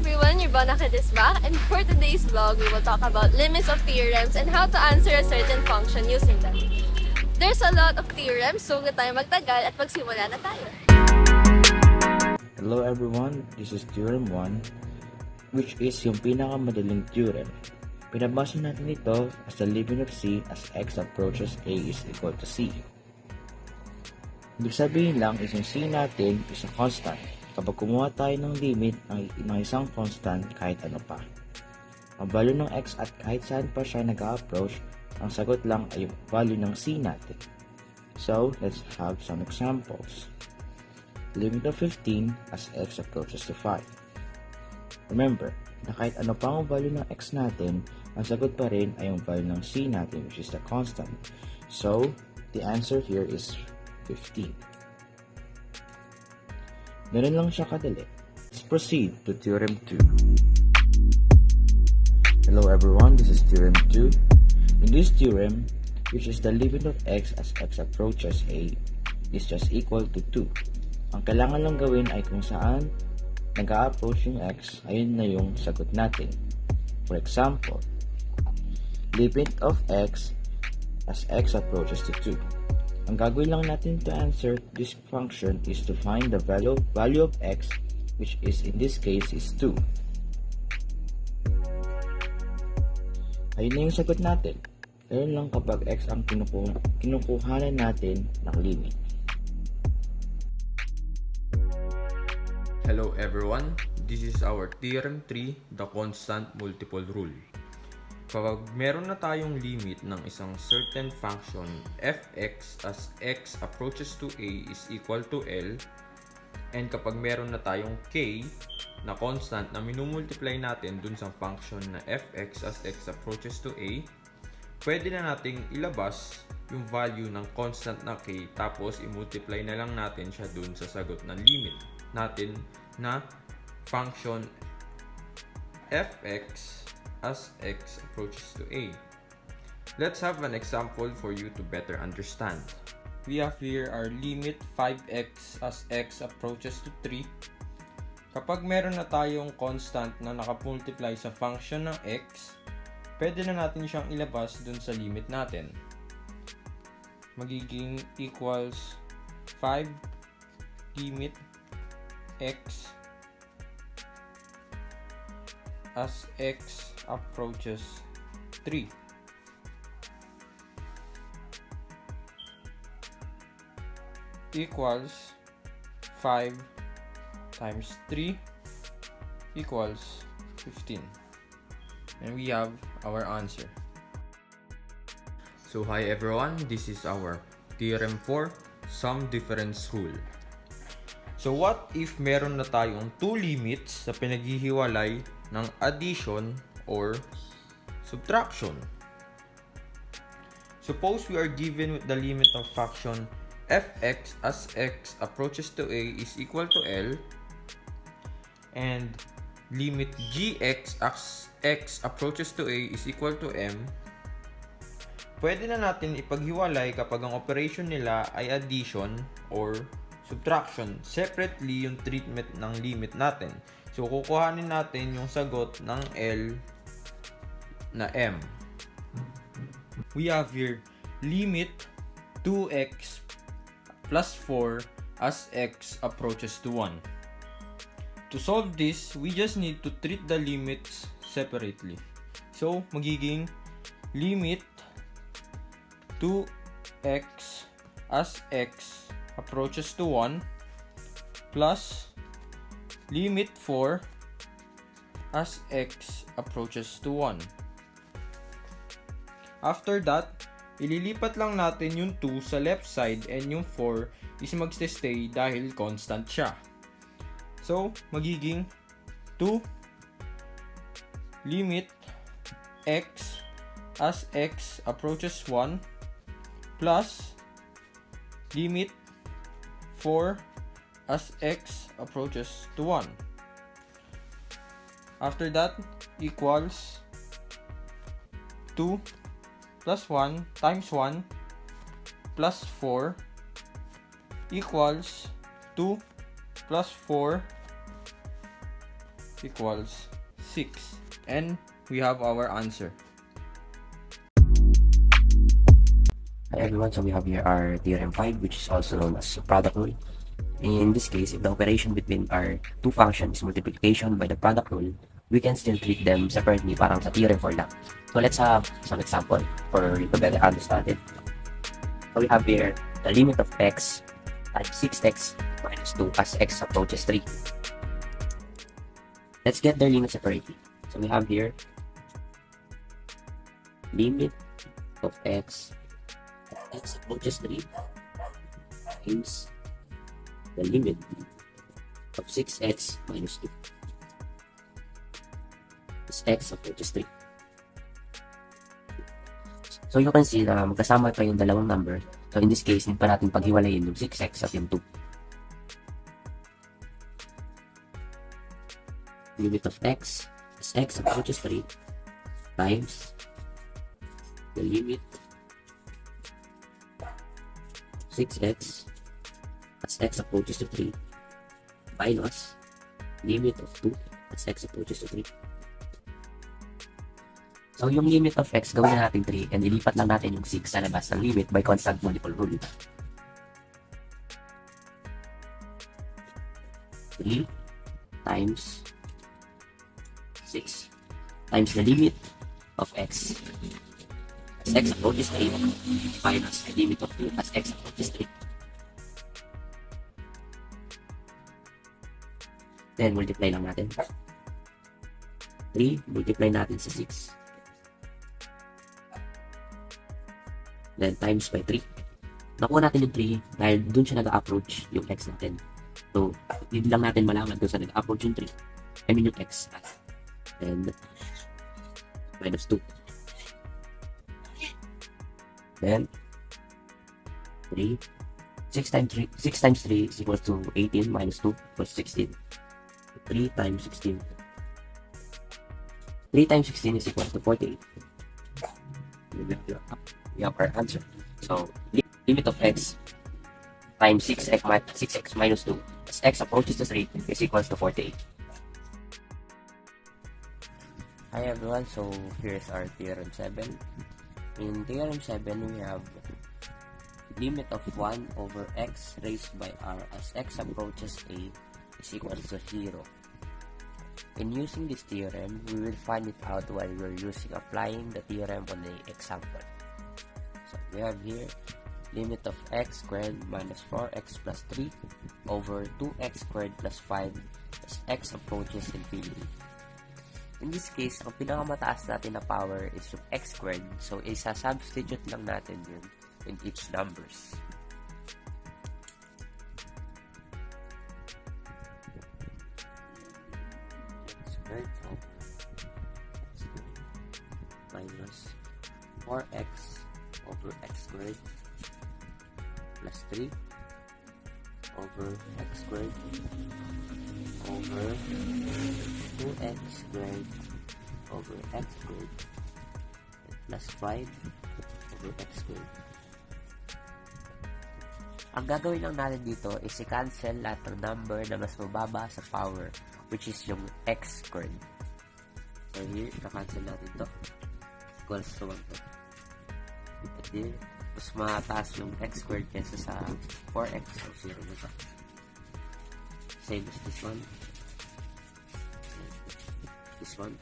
everyone, your Bonaca is back, and for today's vlog, we will talk about limits of theorems and how to answer a certain function using them. There's a lot of theorems, so huwag tayo magtagal at magsimula na tayo. Hello everyone, this is Theorem 1, which is yung pinakamadaling theorem. Pinabasa natin ito as the limit of c as x approaches a is equal to c. Ibig sabihin lang is yung c natin is a constant. Kapag kumuha tayo ng limit ng isang constant kahit ano pa. Ang value ng x at kahit saan pa siya nag-approach, ang sagot lang ay yung value ng c natin. So, let's have some examples. Limit of 15 as x approaches to 5. Remember, na kahit ano pa ang value ng x natin, ang sagot pa rin ay yung value ng c natin, which is the constant. So, the answer here is 15. Ganun lang siya kadali. Let's proceed to Theorem 2. Hello everyone, this is Theorem 2. In this theorem, which is the limit of x as x approaches a is just equal to 2. Ang kailangan lang gawin ay kung saan nag-a-approach yung x, ayun na yung sagot natin. For example, limit of x as x approaches to 2. Ang gagawin lang natin to answer this function is to find the value of x, which is in this case is 2. Ayun na yung sagot natin. Ayun lang kapag x ang kinukuhanan natin ng limit. Hello everyone, this is our Theorem 3, the constant multiple rule. Kapag meron na tayong limit ng isang certain function fx as x approaches to a is equal to L, and kapag meron na tayong k na constant na minumultiply natin dun sa function na fx as x approaches to a, pwede na nating ilabas yung value ng constant na k tapos i-multiply na lang natin siya dun sa sagot ng limit natin na function fx as x approaches to a. Let's have an example for you to better understand. We have here our limit 5x as x approaches to 3. Kapag meron na tayong constant na nakapultiply sa function ng x, pwede na natin siyang ilabas dun sa limit natin. Magiging equals 5 limit x as x approaches 3 equals 5 times 3 equals 15. And we have our answer. So hi everyone, this is our Theorem 4, sum difference rule. So what if meron na tayong two limits sa pinaghihiwalay ng addition or subtraction? Suppose we are given with the limit of function fx as x approaches to a is equal to L, and limit gx as x approaches to a is equal to m. Pwede na natin ipaghiwalay kapag ang operation nila ay addition or subtraction. Separately yung treatment ng limit natin. So, kukuhanin natin yung sagot ng L na M. We have here limit 2x plus 4 as x approaches to 1. To solve this, we just need to treat the limits separately. So, magiging limit 2x as x approaches to 1 plus limit 4 as x approaches to 1. After that, ililipat lang natin yung 2 sa left side and yung 4 is magstay dahil constant siya. So, magiging 2 limit x as x approaches 1 plus limit 4 as x approaches to 1. After that, equals 2 plus 1 times 1 plus 4 equals 2 plus 4 equals 6. And we have our answer. Hi everyone, so we have here our Theorem 5, which is also known as product rule. In this case, if the operation between our two functions is multiplication by the product rule, we can still treat them separately, parang sa theorem 4 lang. So let's have some example for you to better understand it. So we have here the limit of x times 6x minus 2 as x approaches 3. Let's get their limits separately. So we have here limit of x approaches 3 times the limit of 6x minus 2 as x approaches 3. So you can see na magkasama pa yung dalawang number. So in this case, hindi pa natin paghiwalayin yung 6x at yung 2. Limit of x as x approaches 3 times the limit 6x as x approaches to 3 minus limit of 2 as x approaches to 3. So yung limit of x, gawin na natin 3 and ilipat lang natin yung 6 sa labas ng limit by constant multiple rule. 3 times 6 times the limit of x as x approaches 3 minus the limit of 2 as x approaches 3. Then multiply lang natin. 3 multiply natin sa 6. Then times by 3. Nakuha natin yung 3 dahil dun siya nag-approach yung x natin. So, hindi lang natin malaman kung saan nag-approach yung 3. I mean yung x. Then, minus 2. Then, 3. 6 times 3 is equal to 18 minus 2 equals 16. 3 times 16. 3 times 16 is equal to 48. We have our answer. So, limit of x times 6x minus 2 as x approaches to 3 is equals to 48. Hi everyone, so here's our theorem 7. In theorem 7, we have limit of 1 over x raised by r as x approaches a is equal to 0. In using this theorem, we will find it out while we're applying the theorem on the example. So we have here limit of x squared minus 4x plus 3 over 2x squared plus 5 as x approaches infinity. In this case, ang pinakamataas natin na power is yung x squared, so isa-substitute lang natin yun in each numbers. Squared minus 4x over x squared plus 3 over x squared over 2x squared over x squared plus 5 over x squared. Ang gagawin lang natin dito is i-cancel lahat ng number na mas mababa sa power, which is yung x squared. So here, i-cancel natin to. Equals to 1 to. At here, mas mataas yung x squared kesa sa 4x. So 0 na to. Same as this one. This one.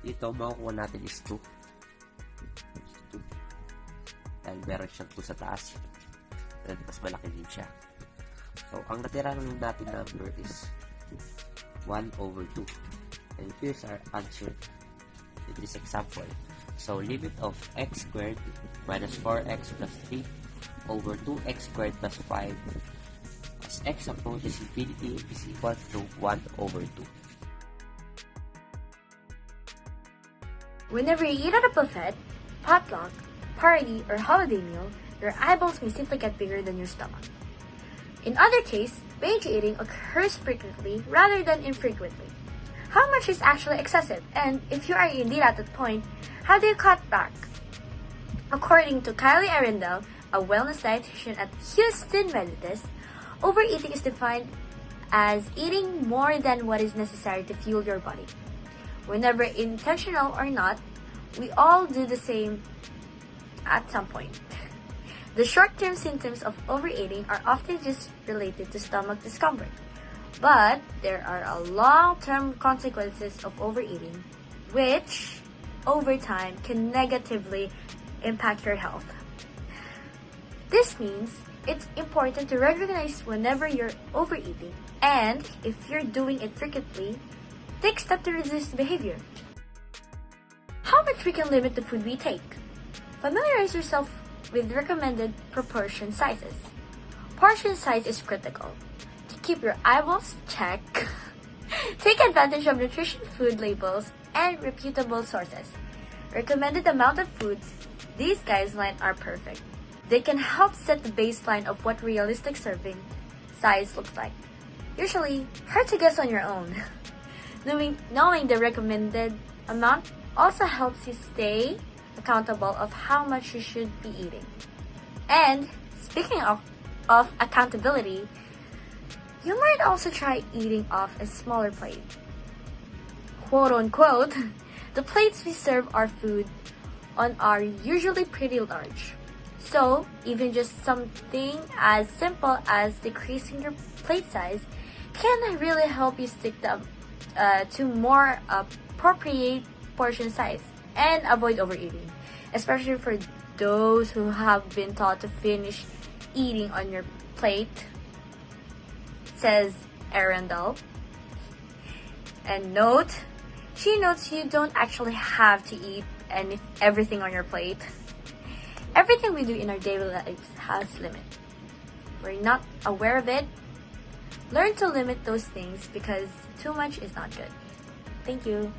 Dito, makukuha natin is 2. Dahil meron siyang 2 sa taas. And mas malaki din siya. So, ang natira lang natin number is 1 over 2. And here's our answer in this example. So, limit of x squared minus 4x plus 3 over 2x squared plus 5 as x approaches infinity is equal to 1 over 2. Whenever you eat at a buffet, potluck, party, or holiday meal, your eyeballs may simply get bigger than your stomach. In other case, binge eating occurs frequently rather than infrequently. How much is actually excessive? And if you are indeed at that point, how do you cut back? According to Kylie Arundel, a wellness dietitian at Houston Meditas, overeating is defined as eating more than what is necessary to fuel your body. Whenever intentional or not, we all do the same at some point. The short-term symptoms of overeating are often just related to stomach discomfort, but there are a long-term consequences of overeating, which over time can negatively impact your health. This means it's important to recognize whenever you're overeating, and if you're doing it frequently, take steps to reduce the behavior. How much we can limit the food we take? Familiarize yourself with recommended proportion sizes. Portion size is critical. To keep your eyeballs checked, take advantage of nutrition food labels and reputable sources. Recommended amount of foods, these guidelines are perfect. They can help set the baseline of what realistic serving size looks like. Usually, hard to guess on your own. Knowing the recommended amount also helps you stay accountable of how much you should be eating. And speaking of accountability, you might also try eating off a smaller plate. Quote unquote, the plates we serve our food on are usually pretty large. So even just something as simple as decreasing your plate size can really help you stick to more appropriate portion size and avoid overeating, especially for those who have been taught to finish eating on your plate, says Arundel. And she notes you don't actually have to eat everything on your plate. Everything we do in our daily lives has limit. We're not aware of it. Learn to limit those things because too much is not good. Thank you.